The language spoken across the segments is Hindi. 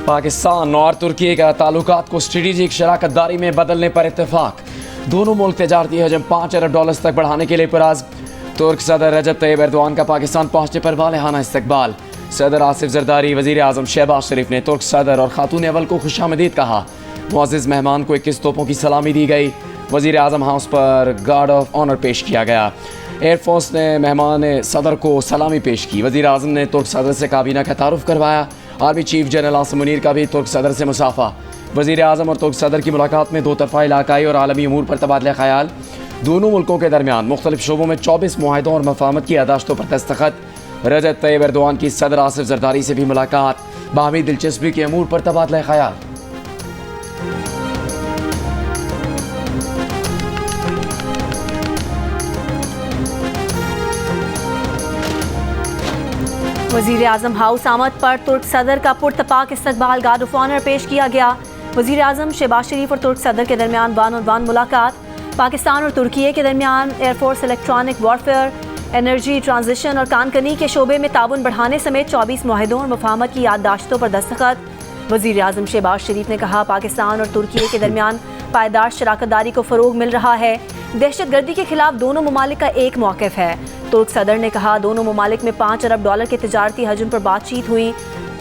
पाकिस्तान और तुर्की का ताल्लुकात को स्ट्रेटेजिक शराकत दारी में बदलने पर इत्तेफाक। दोनों मुल्क तजारती हजम $5 अरब तक बढ़ाने के लिए पुराज। तुर्क सदर रजब तैयब एर्दोआन का पाकिस्तान पहुंचने पर वालेहाना इस्तकबाल। सदर आसिफ जरदारी, वज़ीर आज़म शहबाज शरीफ ने तुर्क सदर और खातून अव्वल को खुशामदीद कहा। मुअज़्ज़िज़ मेहमान को 21 तोपों की सलामी दी गई। वज़ीर आज़म हाउस पर गार्ड ऑफ ऑनर पेश किया गया। एयरफोर्स ने मेहमान सदर को सलामी पेश की। वज़ीर आज़म ने तुर्क सदर से काबीना का तारुफ करवाया। Army chief general Asim Munir का भी तुर्क सदर से मुसाफा। वज़ीर आज़म और तुर्क सदर की मुलाकात में दो तरफ़ा इलाकाई और आलमी अमूर पर तबादला ख़याल। दोनों मुल्कों के दरमियान मुख्तलिफ शोबों में 24 मुआहदों और मफाहमत की यादाश्तों पर दस्तखत। रजब तैयब एर्दोआन की सदर आसिफ जरदारी से भी मुलाकात। बाहमी दिलचस्पी के अमूर पर तबादला ख़याल। वज़ीर आज़म हाउस आमद पर तुर्क सदर का पुरतपाक इस्तकबाल, गार्ड ऑफ ऑनर पेश किया गया। वज़ीर आज़म शहबाज शरीफ और तुर्क सदर के दरमियान वन ऑन वन मुलाकात। पाकिस्तान और तुर्की के दरमियान air force, electronic warfare, energy transition और कानकनी के शोबे में ताउन बढ़ाने समेत 24 मुआहदों और मफाहमत की याददाश्तों पर दस्तखत। वज़ीर आज़म शहबाज शरीफ ने कहा, पाकिस्तान और तुर्की के दरमियान पायदार शराकत दारी को फ़रोग मिल रहा है। दहशत गर्दी के खिलाफ दोनों ममालिक का एक मौक़िफ़ है। तुर्क सदर ने कहा, दोनों ममालिक में $5 अरब के तजारती हजम पर बातचीत हुई।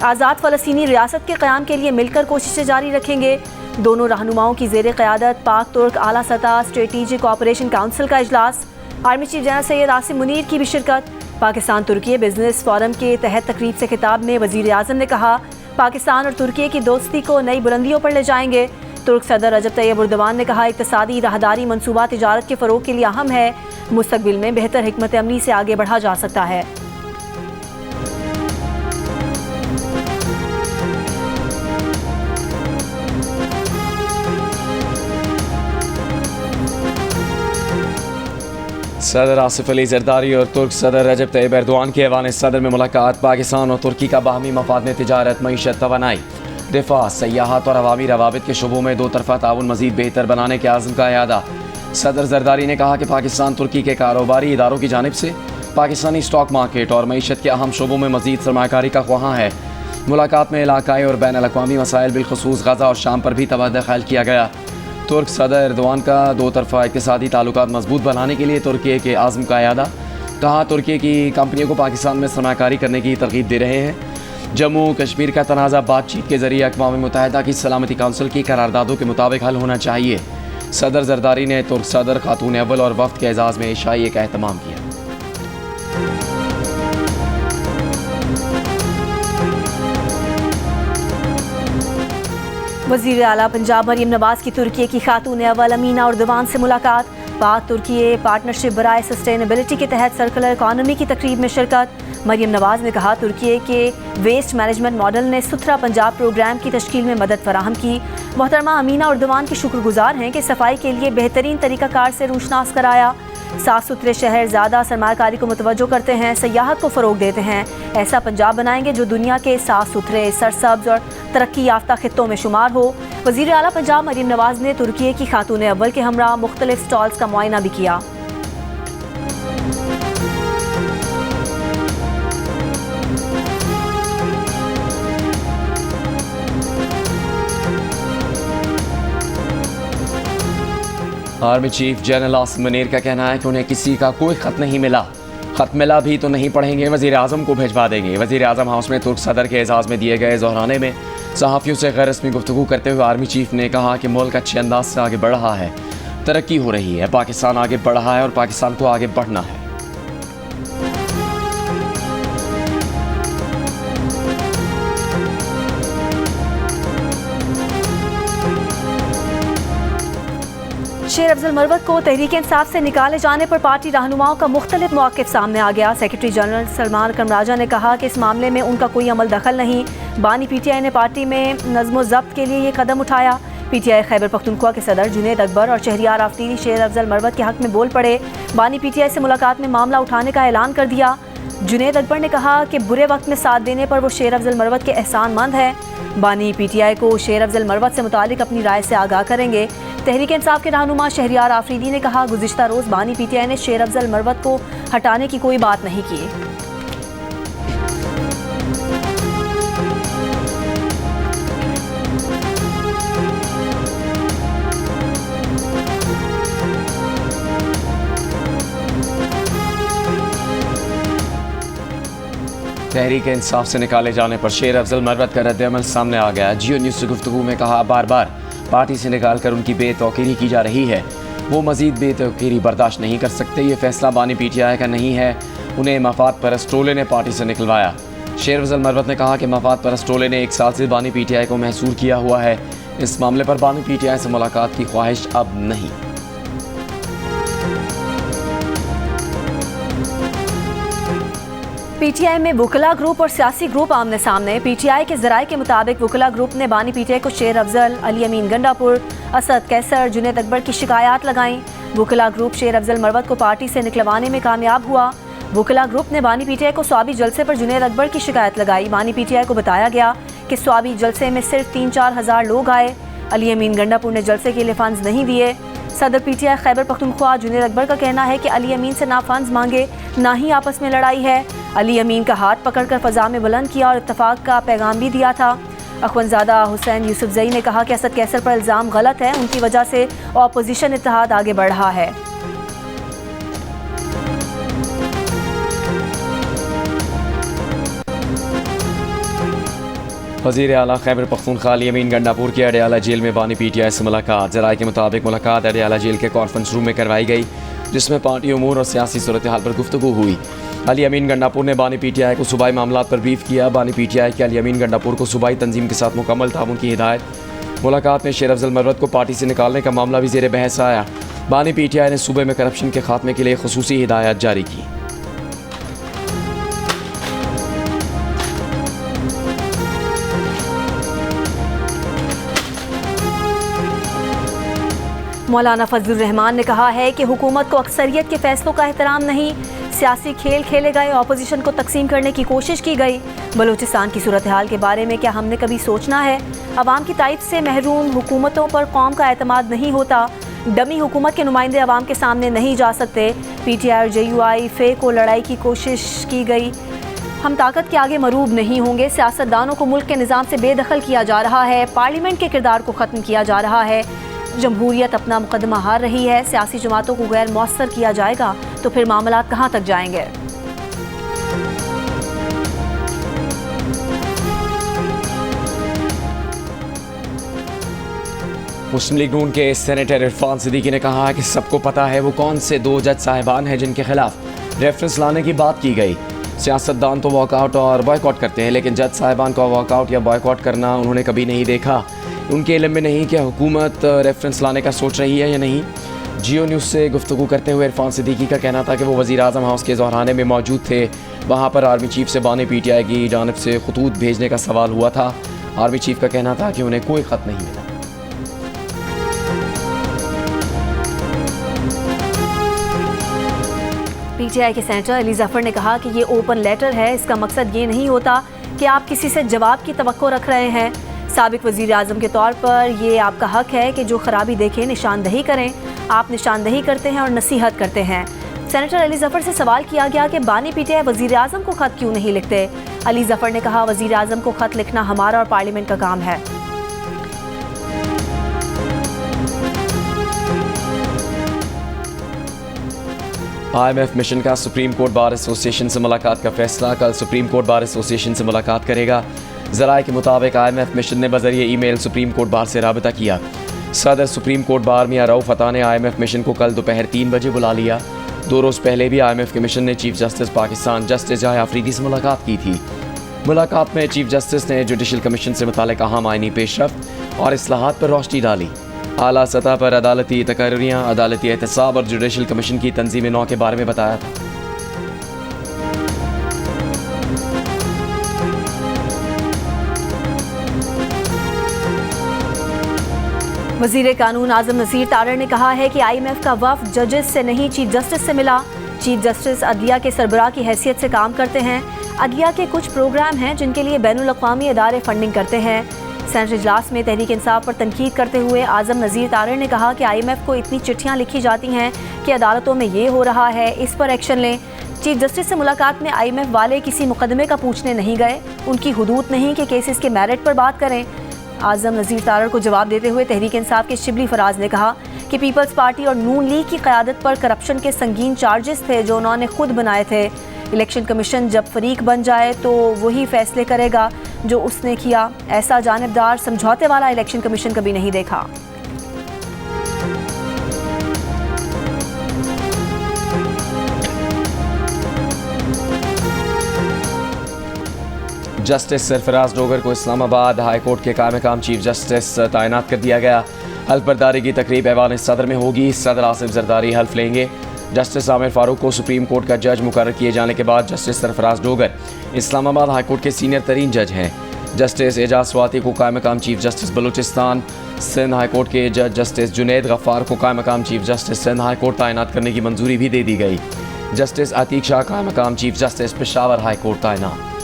आज़ाद फ़लस्तीनी रियासत के क़याम के लिए मिलकर कोशिशें जारी रखेंगे। दोनों रहनुमाओं की ज़ेर क़यादत पाक तुर्क आला सतह स्ट्रेटेजिक ऑपरेशन काउंसिल का इजलास। Army chief general Syed Asim Munir की भी शिरकत। पाकिस्तान तुर्की बिजनेस फोरम के तहत तकरीब से खिताब में वज़ीर आज़म ने कहा, पाकिस्तान और तुर्की की दोस्ती को नई बुलंदियों पर ले जाएंगे। तुर्क सदर रजब तैयब एर्दोआन ने कहा, इक़्तिसादी राहदारी मनसूबा तिजारत के फ़रोग के लिए अहम है। मुस्तक़बिल में बेहतर हिकमत अमली से आगे बढ़ा जा सकता है। सदर आसिफ अली जरदारी और तुर्क सदर रजब तैयब एर्दोआन के ऐवान सदर में मुलाकात। पाकिस्तान और तुर्की का बाहमी मफाद में तिजारत, मईशत, तवानाई, दिफा, सयाहत और अवामी रवाबित के शोबों में दो तरफ़ा ताउन मज़ीद बेहतर बनाने के आज़म का इरादा। सदर जरदारी ने कहा कि पाकिस्तान तुर्की के कारोबारी इदारों की जानिब से पाकिस्तानी स्टॉक मार्केट और मईशत के अहम शोबों में मज़ीद सरमायाकारी का ख्वाहां है। मुलाकात में इलाकाई और बैन अल-अक़वामी मसाइल बिलख़ुसूस गज़ा और शाम पर भी तबादला ख़याल किया गया। तुर्क सदर एर्दोआन का दो तरफ़ा इक़्तिसादी ताल्लुकात मजबूत बनाने के लिए तुर्की के आज़म का इरादा। कहा, तुर्की की कंपनियों को पाकिस्तान में सरमायाकारी करने की तरग़ीब दे रहे हैं। जम्मू कश्मीर का तनाज़ा बातचीत के ज़रिए अक़वाम मुत्तहिदा की सलामती काउंसिल की करारदादों के मुताबिक हल होना चाहिए। सदर जरदारी ने तुर्क सदर, खातून अव्वल और वफ़द के एजाज़ में शाही का एहतमाम किया। वज़ीर आला पंजाब मरियम नवाज़ की तुर्की की खातून अव्वल अमीना एर्दोआन से मुलाकात। पाक तुर्की पार्टनरशिप बराए सस्टेनेबिलिटी के तहत सर्कुलर इकॉनमी की तकरीब में शिरकत। मरियम नवाज़ ने कहा, तुर्की के वेस्ट मैनेजमेंट मॉडल ने सुथरा पंजाब प्रोग्राम की तश्कील में मदद फराहम की। मोहतरमा अमीना एर्दोआन के शुक्रगुजार हैं कि सफाई के लिए बेहतरीन तरीक़ाकार से रूशनास कराया। साफ़ सुथरे शहर ज़्यादा सरमायाकारी को मुतवज्जो करते हैं, सयाहत को फ़रोग देते हैं। ऐसा पंजाब बनाएंगे जो दुनिया के साफ़ सुथरे, सरसब्ज़ और तरक्की याफ्ता खित्तों में शुमार हो। वज़ीर आला पंजाब मरियम नवाज़ ने तुर्की की खातून अव्वल के हमरा मुख्तलिफ स्टॉल्स का मुआयना भी किया। Army chief general Asim Munir का कहना है कि उन्हें किसी का कोई ख़त नहीं मिला। ख़त मिला भी तो नहीं पढ़ेंगे, वज़ीर आज़म को भिजवा देंगे। वज़ीर आज़म हाउस में तुर्क सदर के एजाज़ में दिए गए ज़ोहराने में सहाफ़ियों से गैर रस्मी गुफ्तगू करते हुए आर्मी चीफ ने कहा कि मुल्क अच्छे अंदाज से आगे बढ़ रहा है, तरक्की हो रही है, पाकिस्तान आगे बढ़ रहा है और पाकिस्तान को आगे बढ़ना है। शेर अफजल मरवत को तहरीक इंसाफ से निकाले जाने पर पार्टी रहनुमाओं का मुख्तलिफ मौक़िफ़ सामने आ गया। सेक्रेटरी जनरल सलमान करमराजा ने कहा कि इस मामले में उनका कोई अमल दखल नहीं। बानी PTI ने पार्टी में नज़्म ज़ब्त के लिए ये कदम उठाया। PTI खैबर पख्तूनख्वा के सदर जुनैद अकबर और शहरियार आफरीदी शेर अफजल मरवत के हक़ में बोल पड़े। बानी PTI से मुलाकात में मामला उठाने का ऐलान कर दिया। जुनैद अकबर ने कहा कि बुरे वक्त में साथ देने पर वो शेर अफजल मरवत के एहसानमंद है। बानी PTI को शेर अफजल मरवत से मुतालिक अपनी राय से आगाह करेंगे। तहरीक इंसाफ के रहनुमा शहरियार आफरीदी ने कहा, गुज़िश्ता रोज़ बानी PTI ने शेर अफजल मरवत को हटाने की कोई बात नहीं की। तहरीक इंसाफ से निकाले जाने पर शेर अफजल मरवत का रद्द-ए-अमल सामने आ गया। जियो न्यूज़ से गुफ्तगू में कहा, बार बार पार्टी से निकाल कर उनकी बेतौकीरी की जा रही है। वो मजीद बेतौकीरी बर्दाश्त नहीं कर सकते। ये फैसला बानी PTI का नहीं है, उन्हें मफाद परस्त टोले ने पार्टी से निकलवाया। शेर अफजल मरवत ने कहा कि मफाद परस्त टोले ने 1 साल से बानी PTI को महसूर किया हुआ है। इस मामले पर बानी PTI से मुलाकात की ख्वाहिश अब नहीं। PTI में वकला ग्रुप और सियासी ग्रुप आमने सामने। PTI के जराये के मुताबिक वकला ग्रुप ने बानी PTI को शेर अफजल, अली अमीन गंडापुर, असद कैसर, जुनैद अकबर की शिकायत लगाईं। वकला ग्रुप शेर अफजल मरवत को पार्टी से निकलवाने में कामयाब हुआ। वकला ग्रुप ने बानी PTI को स्वाबी जलसे पर जुनैद अकबर की शिकायत लगाई। बानी PTI को बताया गया कि स्वाबी जलसे में सिर्फ 3-4 हज़ार लोग आए। अली अमीन गंडापुर ने जलसे के लिए फंड्स नहीं दिए। सदर PTI खैबर पख्तूनख्वा जुनैद अकबर का कहना है कि अली अमीन से ना फंड्स मांगे ना ही आपस में लड़ाई है। अली अमीन का हाथ पकड़कर फ़ज़ा में बुलंद किया और इत्तफाक का पैगाम भी दिया था। अखवंजादा हुसैन यूसुफजई ने कहा कि असद कैसर पर इल्ज़ाम गलत है, उनकी वजह से ऑपोजिशन इत्तेहाद आगे बढ़ रहा है। वज़ीर आला खैबर पख्तूनख्वा अली अमीन गंडापुर की अडयाला जेल में बानी PTI से मुलाकात। ज़राए के मुताबिक मुलाकात अडयाला जेल के कॉन्फ्रेंस रूम में करवाई गई, जिसमें पार्टी उमूर और सियासी सूरत हाल पर गुफ्तगू हुई। अली अमीन गंडापुर ने बानी PTI को सूबाई मामलात पर ब्रीफ किया। बानी PTI के अली अमीन गंडापुर को सूबाई तंजीम के साथ मुकम्मल ताउन की हिदायत। मुलाकात में शेर अफजल मरवत को पार्टी से निकालने का मामला भी ज़ेर बहस आया। बानी PTI ने सूबे में करप्शन के खात्मे के लिए खुसूसी हिदायत जारी की। मौलाना फजलुर रहमान ने कहा है कि हुकूमत को अक्सरियत के फैसलों का एहतराम नहीं, सियासी खेल खेले गए, अपोजिशन को तकसीम करने की कोशिश की गई। बलूचिस्तान की सूरत हाल के बारे में क्या हमने कभी सोचना है? अवाम की तायद से महरूम हुकूमतों पर कौम का एतमाद नहीं होता। डमी हुकूमत के नुमाइंदे अवाम के सामने नहीं जा सकते। PTI और JUI फे को लड़ाई की कोशिश की गई। हम ताकत के आगे मरूब नहीं होंगे। सियासतदानों को मुल्क के निज़ाम से बेदखल किया जा रहा है। पार्लियामेंट के किरदार को ख़त्म किया जा रहा है। जमहूरियत अपना मुकदमा हार रही है। सियासी जमातों को गैर मौसर किया जाएगा तो फिर मामलात कहाँ तक जाएंगे? मुस्लिम लीग नून के सेनेटर इरफान सिद्दीकी ने कहा कि सबको पता है वो कौन से 2 जज साहिबान हैं जिनके खिलाफ रेफरेंस लाने की बात की गई। सियासतदान तो वॉकआउट और बॉयकॉट करते हैं, लेकिन जज साहिबान का वॉकआउट या बॉयकॉट करना उन्होंने कभी नहीं देखा। उनके इल्म में नहीं कि हुकूमत रेफरेंस लाने का सोच रही है या नहीं। जियो न्यूज़ से गुफ्तगू करते हुए इरफान सिद्दीकी का कहना था कि वो वज़ीर आज़म हाउस के ज़ोहराने में मौजूद थे। वहाँ पर आर्मी चीफ से बानी PTI की जानिब से खतूत भेजने का सवाल हुआ था। आर्मी चीफ का कहना था कि उन्हें कोई ख़त नहीं मिला। PTI के सेनेटर अली जफर ने कहा कि ये ओपन लेटर है, इसका मकसद ये नहीं होता कि आप किसी से जवाब की तवक्को रख रहे हैं। साबिक वज़ीर आज़म के तौर पर ये आपका हक है कि जो खराबी देखें निशानदही करें। आप निशानदही करते हैं और नसीहत करते हैं। सेनेटर अली जफर से सवाल किया गया कि बानी PTI वज़ीर आज़म को ख़त क्यों नहीं लिखते। अली जफर ने कहा, वज़ीर आज़म को ख़त लिखना हमारा और पार्लियामेंट का काम है। IMF मिशन का सुप्रीम कोर्ट बार एसोसिएशन से मुलाकात का फैसला। कल सुप्रीम कोर्ट बार एसोसिएशन से मुलाकात करेगा। ज़राए के मुताबिक IMF मिशन ने बज़रिए ईमेल सुप्रीम कोर्ट बार से राबता किया। सदर सुप्रीम कोर्ट बार मियां रऊफ़ अता ने IMF मिशन को कल दोपहर 3 बजे बुला लिया। 2 रोज़ पहले भी IMF के मिशन ने चीफ जस्टिस पाकिस्तान जस्टिस जाह अफरीदी से मुलाकात की थी। मुलाकात में चीफ जस्टिस ने जुडिशल कमीशन से मुतालिक अहम आइनी पेशरफ्त और इस्लाहात पर रोशनी डाली। आला सतह पर अदालती तकर्रियाँ, अदालती एहतसाब और जुडिशल कमीशन की तंजीम नौ के बारे में बताया था। वज़ीर कानून आज़म नज़ीर तारड़ ने कहा है कि IMF का वफ़द जजेस से नहीं चीफ जस्टिस से मिला। चीफ जस्टिस अदलिया के सरबराह की हैसियत से काम करते हैं। अदलिया के कुछ प्रोग्राम हैं जिनके लिए बैनुल-अक़वामी अदारे फंडिंग करते हैं। सेनेट इजलास में तहरीक इंसाफ पर तनकीद करते हुए आज़म नज़ीर तारड़ ने कहा कि IMF को इतनी चिट्ठियाँ लिखी जाती हैं कि अदालतों में ये हो रहा है, इस पर एक्शन लें। चीफ जस्टिस से मुलाकात में IMF वाले किसी मुकदमे का पूछने नहीं गए। उनकी हुदूद नहीं कि केसेस के मेरिट पर बात करें। आज़म नज़ीर तारड़ को जवाब देते हुए तहरीक इंसाफ के शिबली फराज ने कहा कि पीपल्स पार्टी और नून लीग की क़यादत पर करप्शन के संगीन चार्जेस थे जो उन्होंने खुद बनाए थे। इलेक्शन कमीशन जब फरीक बन जाए तो वही फैसले करेगा जो उसने किया। ऐसा जानिबदार समझौते वाला इलेक्शन कमीशन कभी नहीं देखा। जस्टिस सरफराज डोगर को इस्लामाबाद हाई कोर्ट के कायम चीफ जस्टिस तैनात कर दिया गया। हल्फ बर्दारी की तकरीब ऐवान सदर में होगी। सदर आसिफ जरदारी हल्फ लेंगे। जस्टिस आमिर फारूक को सुप्रीम कोर्ट का जज मुकर्रर किए जाने के बाद justice Sarfaraz Dogar Islamabad high court के सीनियर तरीन जज हैं। जस्टिस एजाज स्वाति को कायम chief justice Balochistan Sindh high court के जज जस्टिस जुनैद गफ्फार को कायम chief justice Sindh high court तैनात करने की मंजूरी भी दे दी गई। जस्टिस अतीक शाह कायम chief justice Peshawar high court तैनात।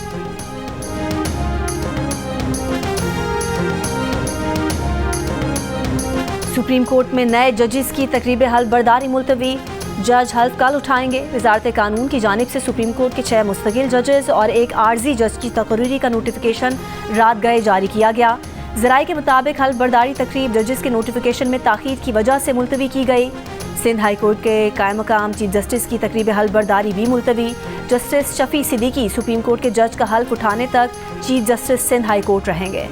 सुप्रीम कोर्ट में नए जजेस की तकरीब हल्फ बर्दारी मुलतवी। जज हल्फ कल उठाएंगे। वजारत कानून की जानिब से सुप्रीम कोर्ट के 6 मुस्तकिल जजेस और एक आर्जी जज की तकरीरी का नोटिफिकेशन रात गए जारी किया गया। ज़राए के मुताबिक हल्फ बर्दारी तकरीब जजेस के नोटिफिकेशन में ताख़ीर की वजह से मुलतवी की गई। सिंध हाई कोर्ट के कायम चीफ जस्टिस की तकरीब हल्फ बर्दारी भी मुलतवी। Justice Shafi Siddiqui supreme court के जज का हल्फ उठाने तक chief justice Sindh high court रहेंगे।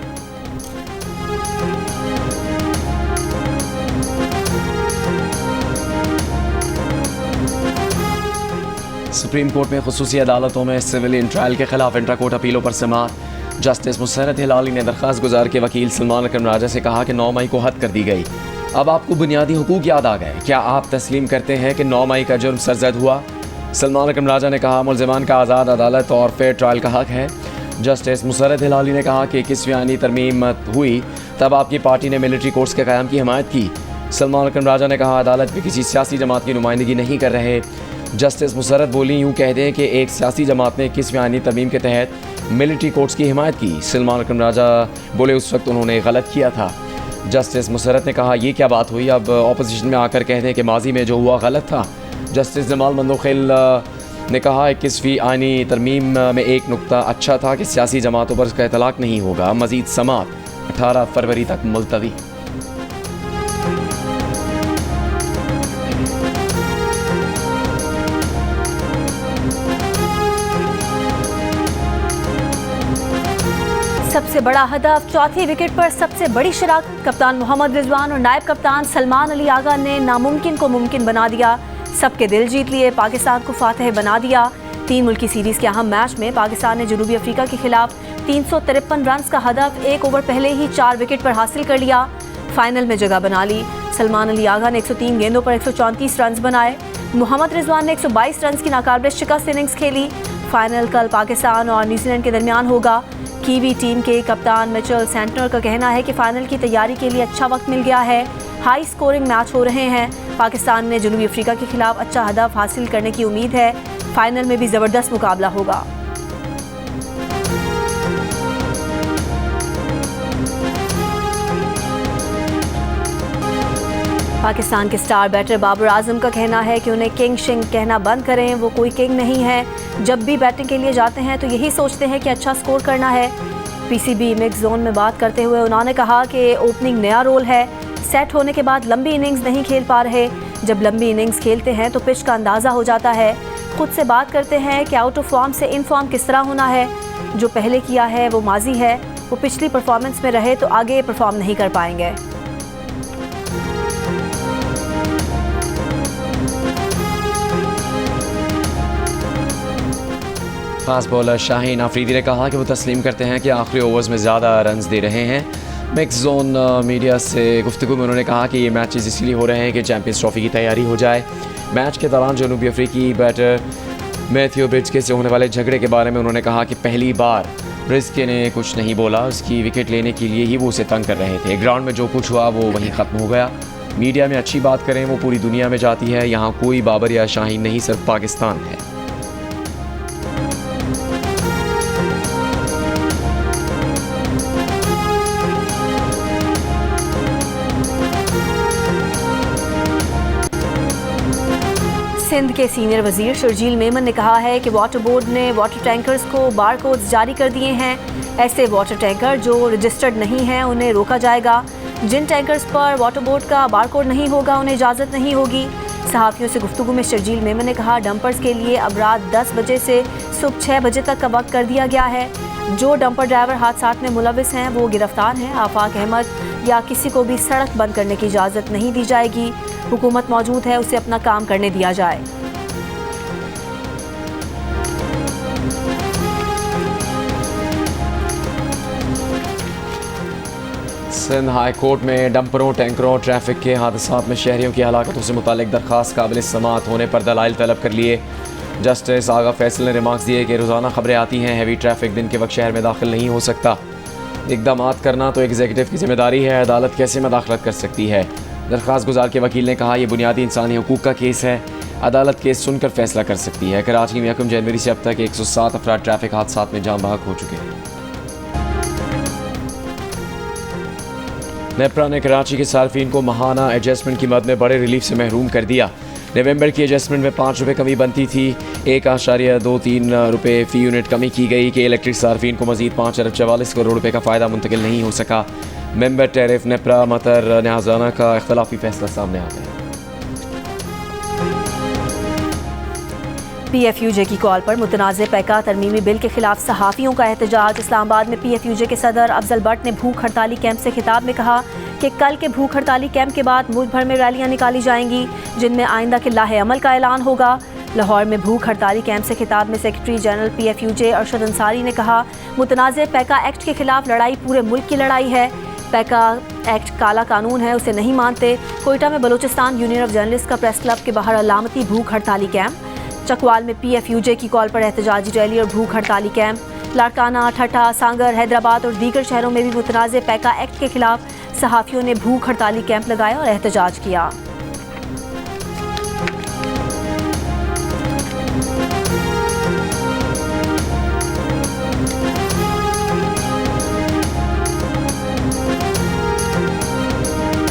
सुप्रीम कोर्ट में खुसूसी अदालतों में सिविलियन ट्रायल के खिलाफ इंट्रा कोर्ट अपीलों पर समाअत। जस्टिस मुसर्रत हिलाली ने दरख्वास्त गुजार के वकील सलमान अकरम राजा से कहा कि 9 मई को हद कर दी गई। अब आपको बुनियादी हुकूक याद आ गए। क्या आप तस्लीम करते हैं कि 9 मई का जुर्म सरजद हुआ? सलमान अकरम राजा ने कहा मुलज़िमान का आज़ाद अदालत और फेयर ट्रायल का हक है। जस्टिस मुसर्रत हिलाली ने कहा कि 21वीं आईनी तरमीम हुई तब आपकी पार्टी ने मिलिट्री कोर्ट्स के क़याम की हिमायत की। सलमान अकरम राजा ने कहा अदालत में किसी सियासी जमात की नुमाइंदगी नहीं कर रहे। जस्टिस मुसर्रत बोली यूँ कह दें कि एक सियासी जमात ने 21वीं आईनी तरमीम के तहत मिलिट्री कोर्ट्स की हिमायत की। सलमान अकरम राजा बोले उस वक्त उन्होंने गलत किया था। जस्टिस मुसर्रत ने कहा ये क्या बात हुई, अब अपोजिशन में आकर कह दें कि माजी में जो हुआ गलत था। जस्टिस जमाल मंदोखिल ने कहा 21वीं आईनी तरमीम में एक नुक्ता अच्छा था कि सियासी जमातों पर इसका इतलाक नहीं होगा। मज़ीद समात 18 फरवरी तक मुलतवी। सबसे बड़ा हदफ, चौथी विकेट पर सबसे बड़ी शराकत। कप्तान मोहम्मद रिजवान और नायब कप्तान सलमान अली आगा ने नामुमकिन को मुमकिन बना दिया। सबके दिल जीत लिए, पाकिस्तान को फातह बना दिया। 3 मुल्की सीरीज़ के अहम मैच में पाकिस्तान ने जनूबी अफ्रीका के खिलाफ 353 रन का हदफ 1 ओवर पहले ही 4 विकेट पर हासिल कर लिया। फाइनल में जगह बना ली। सलमान अली आगा ने 103 गेंदों पर 134 रन बनाए। मोहम्मद रिजवान ने 122 रन की नाकाबिल शिकस्त इनिंग्स खेली। फाइनल कल पाकिस्तान और न्यूजीलैंड के दरमियान होगा। कीवी टीम के कप्तान मिचेल सेंटनर का कहना है कि फाइनल की तैयारी के लिए अच्छा वक्त मिल गया है। हाई स्कोरिंग मैच हो रहे हैं। पाकिस्तान ने जनूबी अफ्रीका के खिलाफ अच्छा हदफ हासिल करने की उम्मीद है। फाइनल में भी ज़बरदस्त मुकाबला होगा। पाकिस्तान के स्टार बैटर बाबर आजम का कहना है कि उन्हें किंग शिंग कहना बंद करें। वो कोई किंग नहीं है। जब भी बैटिंग के लिए जाते हैं तो यही सोचते हैं कि अच्छा स्कोर करना है। पीसीबी मिक्स जोन में बात करते हुए उन्होंने कहा कि ओपनिंग नया रोल है। सेट होने के बाद लंबी इनिंग्स नहीं खेल पा रहे। जब लंबी इनिंग्स खेलते हैं तो पिच का अंदाज़ा हो जाता है। खुद से बात करते हैं कि आउट ऑफ फॉर्म से इन फॉर्म किस तरह होना है। जो पहले किया है वो माजी है। वो पिछली परफॉर्मेंस में रहे तो आगे परफॉर्म नहीं कर पाएंगे। फास्ट बॉलर शाहीन आफरीदी ने कहा कि वो तस्लीम करते हैं कि आखिरी ओवर्स में ज़्यादा रन्स दे रहे हैं। मिक्स जोन मीडिया से गुफ्तगू में उन्होंने कहा कि ये मैचेस इसलिए हो रहे हैं कि चैंपियंस ट्रॉफी की तैयारी हो जाए। मैच के दौरान जनूबी अफ्रीकी बैटर मैथ्यू ब्रिस्के से होने वाले झगड़े के बारे में उन्होंने कहा कि पहली बार ब्रिस्के ने कुछ नहीं बोला। उसकी विकेट लेने के लिए ही वो उसे तंग कर रहे थे। ग्राउंड में जो कुछ हुआ वो वहीं ख़त्म हो गया। मीडिया में अच्छी बात करें वो पूरी दुनिया में जाती है। यहाँ कोई बाबर या शाहीन नहीं, सिर्फ पाकिस्तान है। सिंध के सीनियर वजीर शर्जील मेमन ने कहा है कि वाटर बोर्ड ने वाटर टैंकर्स को बार कोड्स जारी कर दिए हैं। ऐसे वाटर टैंकर जो रजिस्टर्ड नहीं हैं उन्हें रोका जाएगा। जिन टैंकर्स पर वाटर बोर्ड का बार कोड नहीं होगा उन्हें इजाज़त नहीं होगी। सहाफ़ियों से गुफ्तगू में शर्जील मेमन ने कहा, डंपर्स के लिए अब रात 10 बजे से सुबह 6 बजे तक का वक्त कर दिया गया है। जो डंपर ड्राइवर हादसात में मुलविस हैं वो गिरफ्तार हैं। आफाक अहमद या किसी को भी सड़क बंद करने की इजाज़त नहीं दी जाएगी। हुकूमत मौजूद है, उसे अपना काम करने दिया जाए। सिंध हाई कोर्ट में डंपरों, टैंकरों, ट्रैफिक के हादसात में शहरियों की हलाकतों से मुतालिक दरख्वास्त काबिल समाअत होने पर दलाइल तलब कर लिए। जस्टिस आगा फैसल ने रिमार्क्स दिए कि रोज़ाना खबरें आती हैं हैवी ट्रैफिक दिन के वक्त शहर में दाखिल नहीं हो सकता। इक़दाम करना तो एग्जीक्यूटिव की जिम्मेदारी है, अदालत कैसे मदाखलत कर सकती है। दरख्वास्त गुजार के वकील ने कहा, यह बुनियादी इंसानी हकूक़ का केस है, अदालत केस सुनकर फैसला कर सकती है। कराची में 1 जनवरी से अब तक 107 अफराद ट्रैफिक हादसात में जान बहक हो चुके हैं। नेपरा ने कराची के सार्फिन को माहाना एडजस्टमेंट की मद में बड़े रिलीफ से महरूम कर दिया। नवंबर की एडजस्टमेंट में 5 रुपये कमी बनती थी, 1.23 रुपये फ़ी यूनिट कमी की गई कि इलेक्ट्रिक सार्फिन को मजीद 5 अरब 44 करोड़ रुपये का फ़ायदा मुंतकिल नहीं हो सका। मेंबर टैरिफ नेपरा मतर न्याजाना का इख्तलाफी फैसला सामने आ गया। PFUJ की कॉल पर मुतनाज़ पैका तरमीमी बिल के खिलाफ सहाफ़ियों का एहतजाज। इस्लामाबाद में PFUJ के सदर अफजल भट्ट ने भूख हड़ताली कैंप से खिताब में कहा कि कल के भूख हड़ताली कैंप के बाद मुल्क भर में रैलियां निकाली जाएंगी जिनमें आइंदा के लाहे अमल का ऐलान होगा। लाहौर में भूख हड़ताली कैंप से खिताब में secretary general PFUJ Arshad Ansari ने कहा, मुतनाज़ पैका एक्ट के खिलाफ लड़ाई पूरे मुल्क की लड़ाई है। पैका एक्ट काला कानून है, उसे नहीं मानते। कोयटा में बलूचिस्तान यूनियन ऑफ जर्नलिस्ट का प्रेस क्लब के बाहर अलामती भूख हड़ताली कैंप। चकवाल में PFUJ की कॉल पर एहतजाजी रैली और भूख हड़ताली कैंप। लाड़काना, ठट्ठा, सांगर, हैदराबाद और दीगर शहरों में भी मुतनाज़ पैका एक्ट के खिलाफ सहाफ़ियों ने भूख हड़ताली कैंप लगाया और एहतजाज किया।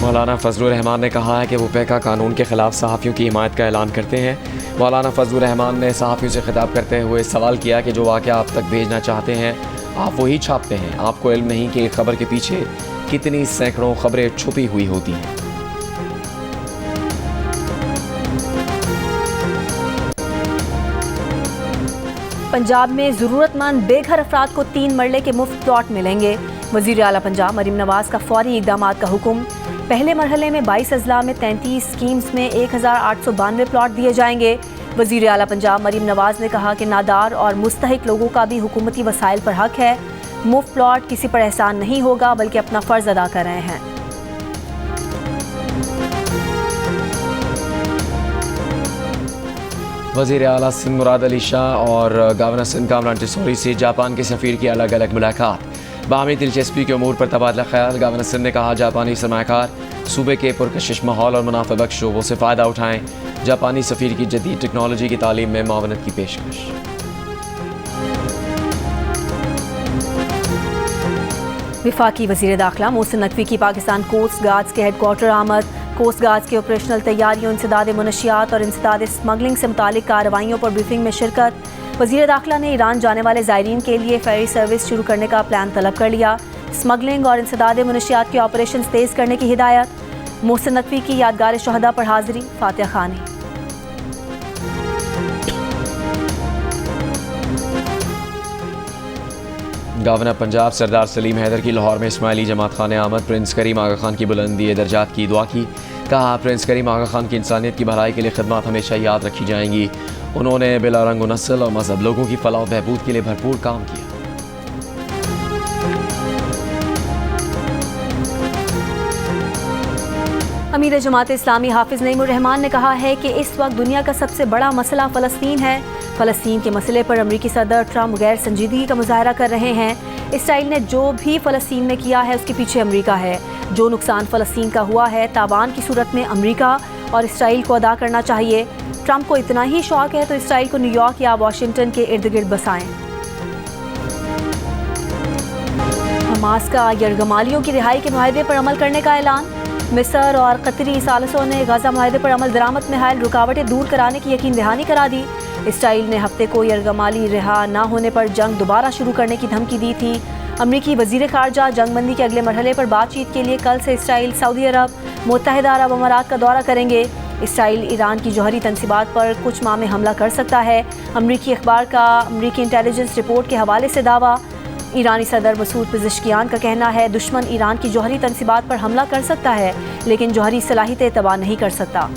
मौलाना फजलुर रहमान ने कहा है कि वो पैका कानून के खिलाफ सहाफ़ियों की हिमायत का ऐलान करते हैं। मौलाना फजलुर रहमान ने सहाफ़ियों से खिताब करते हुए सवाल किया कि जो वाक़या आप तक भेजना चाहते हैं आप वही छापते हैं, आपको इल्म नहीं कि एक खबर के पीछे कितनी सैकड़ों खबरें छुपी हुई होती हैं। पंजाब में ज़रूरतमंद बेघर अफराद को 3 मरले के मुफ्त प्लॉट मिलेंगे। वज़ीर आला पंजाब मरीम नवाज़ का फौरी इक़दाम का हुक्म। पहले मरहले में 22 अजला में 33 स्कीम्स में 1892 प्लॉट दिए जाएंगे। वज़ीर आला पंजाब मरीम नवाज़ ने कहा कि नादार और मुस्तहिक लोगों का भी हुकूमती वसाइल पर हक है। मुफ्त प्लॉट किसी पर एहसान नहीं होगा बल्कि अपना फ़र्ज़ अदा कर रहे हैं। वज़ीर आला सिंध मुराद अली शाह और गवर्नर सिंध कामरान टिसौरी से जापान के सफ़ीर की अलग अलग मुलाकात। बाहमी दिलचस्पी के अमूर पर तबादला ख्याल। गवर्नर सिंध ने कहा, जापानी सरमाकार सूबे के पुरकशिश माहौल और मुनाफा बख्श शोबों से फ़ायदा उठाएँ। जापानी सफ़ीर की जदीद टेक्नोलॉजी की तालीम में मावनत की पेशकश। वफाकी वज़ीर दाखिला मोहसिन नकवी की पाकिस्तान कोस्ट गार्ड्स के हेडक्वार्टर आमद। कोस्ट गार्ड्स के ऑपरेशनल तैयारियों, इंसदाद मुनशियात और इंसदाद स्मगलिंग से मुतालिक कार्रवाइयों पर ब्रीफिंग में शिरकत। वज़ीर दाखिला ने ईरान जाने वाले ज़ायरीन के लिए फेरी सर्विस शुरू करने का प्लान तलब कर लिया। स्मगलिंग और इंसदाद मुनशियात के ऑपरेशन तेज़ करने की हिदायत। मोहसिन नकवी की यादगार शहदा पर हाज़िरी फातिहा खानी। गवर्नर पंजाब सरदार सलीम हैदर की लाहौर में इस्माइली जमात खाने आमद। प्रिंस करीम आगा खान की बुलंदी दर्जात की दुआ की। कहा, प्रिंस करीम आगा खान की इंसानियत की भलाई के लिए खिदमत हमेशा याद रखी जाएंगी। उन्होंने बिला रंग नस्ल और मजहब लोगों की फलाह बहबूद के लिए भरपूर काम किया। अमीर जमात इस्लामी हाफिज़ नईमुर रहमान ने कहा है कि इस वक्त दुनिया का सबसे बड़ा मसला फ़लस्तीन है। फ़लस्तीन के मसले पर अमरीकी सदर ट्रंप गैर संजीदगी का मुजाहरा कर रहे हैं। इसराइल ने जो भी फ़लस्तीन में किया है उसके पीछे अमरीका है। जो नुकसान फ़लस्तीन का हुआ है तावान की सूरत में अमरीका और इसराइल को अदा करना चाहिए। ट्रंप को इतना ही शौक है तो इसराइल को न्यूयॉर्क या वाशिंगटन के इर्द गिर्द बसाएं। हमास का यरगमालियों की रिहाई के मुआहदे पर अमल करने का ऐलान। मिस्र और कतरी सालसों ने गाजा मुआहदे पर अमल दरामद में हायल रुकावटें दूर कराने की यकीन दहानी करा दी। इसराइल ने हफ्ते को यरगमाली रिहा न होने पर जंग दोबारा शुरू करने की धमकी दी थी। अमरीकी वज़ीर ख़ारजा जंगबंदी के अगले मरहले पर बातचीत के लिए कल से इसराइल, सऊदी अरब, मुत्तहिदा अरब अमारात का दौरा करेंगे। इसराइल ईरान की जौहरी तनसीबात पर कुछ माह में हमला कर सकता है। अमरीकी अखबार का अमरीकी इंटेलिजेंस रिपोर्ट के हवाले से दावा। ईरानी सदर मसूद पेज़ेश्कियान का कहना है दुश्मन ईरान की जौहरी तनसीबात पर हमला कर सकता है लेकिन जौहरी सलाहियतें तबाह नहीं कर सकता।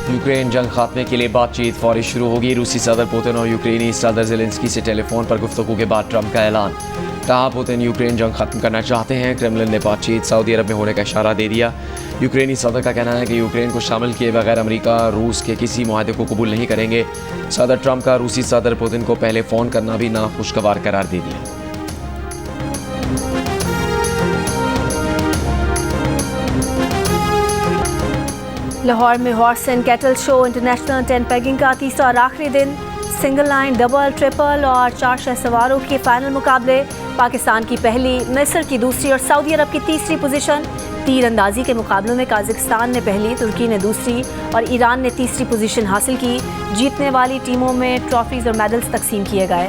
यूक्रेन जंग खात्मे के लिए बातचीत फौरी शुरू होगी। रूसी सदर पुतिन और यूक्रेनी सदर ज़ेलेंस्की से टेलीफोन पर गुफ्तगू के बाद ट्रंप का ऐलान। कहा पुतिन यूक्रेन जंग खत्म करना चाहते हैं। क्रेमलिन ने बातचीत सऊदी अरब में होने का इशारा दे दिया। यूक्रेनी सदर का कहना है कि यूक्रेन को शामिल किए बगैर अमेरिका रूस के किसी मुआहदे को कबूल नहीं करेंगे। सदर ट्रंप का रूसी सदर पुतिन को पहले फ़ोन करना भी नाखुशगवार करार दे दिया। लाहौर में horse and cattle show international tent pegging का तीसरा और आखिरी दिन। सिंगल लाइन, डबल, ट्रिपल और 4 शह सवारों के फाइनल मुकाबले। पाकिस्तान की पहली, मिस्र की दूसरी और सऊदी अरब की तीसरी पोजीशन। तीरंदाजी के मुकाबलों में काज़ाकिस्तान ने पहली, तुर्की ने दूसरी और ईरान ने तीसरी पोजीशन हासिल की। जीतने वाली टीमों में ट्रॉफीज और मेडल्स तकसीम किए गए।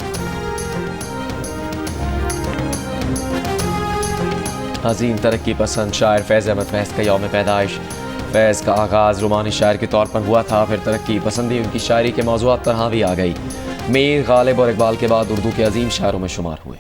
अजीम तरक्की पसंद शायर फैज़ अहमद फैज़ का यौम पैदाइश। फैज़ का आगाज़ रोमानी शायर के तौर पर हुआ था, फिर तरक्की पसंदी उनकी शायरी के मौज़ूआत पर हावी आ गई। मीर, गालिब और इकबाल के बाद उर्दू के अजीम शायरों में शुमार हुए।